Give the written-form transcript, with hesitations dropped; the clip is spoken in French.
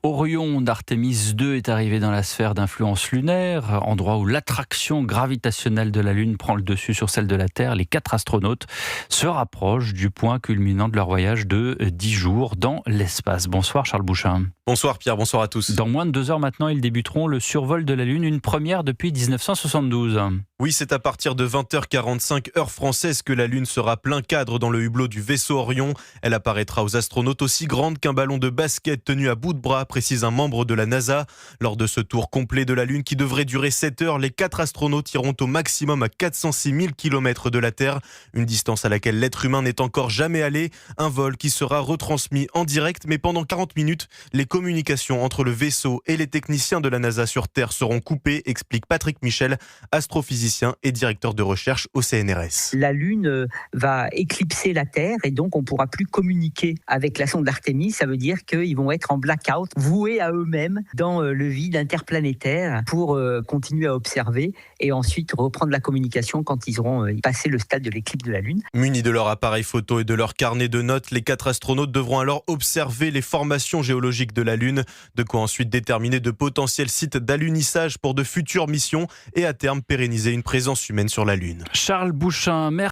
Orion d'Artémis 2 est arrivé dans la sphère d'influence lunaire, endroit où l'attraction gravitationnelle de la Lune prend le dessus sur celle de la Terre. Les 4 astronautes se rapprochent du point culminant de leur voyage de 10 jours dans l'espace. Bonsoir Charles Bouchin. Bonsoir Pierre, bonsoir à tous. Dans moins de 2 heures maintenant, ils débuteront le survol de la Lune, une première depuis 1972. Oui, c'est à partir de 20h45 heure française que la Lune sera plein cadre dans le hublot du vaisseau Orion. Elle apparaîtra aux astronautes aussi grande qu'un ballon de basket tenu à bout de bras, précise un membre de la NASA. Lors de ce tour complet de la Lune qui devrait durer 7 heures, les 4 astronautes iront au maximum à 406 000 km de la Terre, une distance à laquelle l'être humain n'est encore jamais allé. Un vol qui sera retransmis en direct, mais pendant 40 minutes, les communications entre le vaisseau et les techniciens de la NASA sur Terre seront coupées, explique Patrick Michel, astrophysicien et directeur de recherche au CNRS. La Lune va éclipser la Terre et donc on ne pourra plus communiquer avec la sonde d'Artémis. Ça veut dire qu'ils vont être en blackout, voués à eux-mêmes dans le vide interplanétaire pour continuer à observer et ensuite reprendre la communication quand ils auront passé le stade de l'éclipse de la Lune. Munis de leur appareil photo et de leur carnet de notes, les 4 astronautes devront alors observer les formations géologiques de la Lune, de quoi ensuite déterminer de potentiels sites d'alunissage pour de futures missions et à terme pérenniser une présence humaine sur la Lune. Charles Bouchin, merci.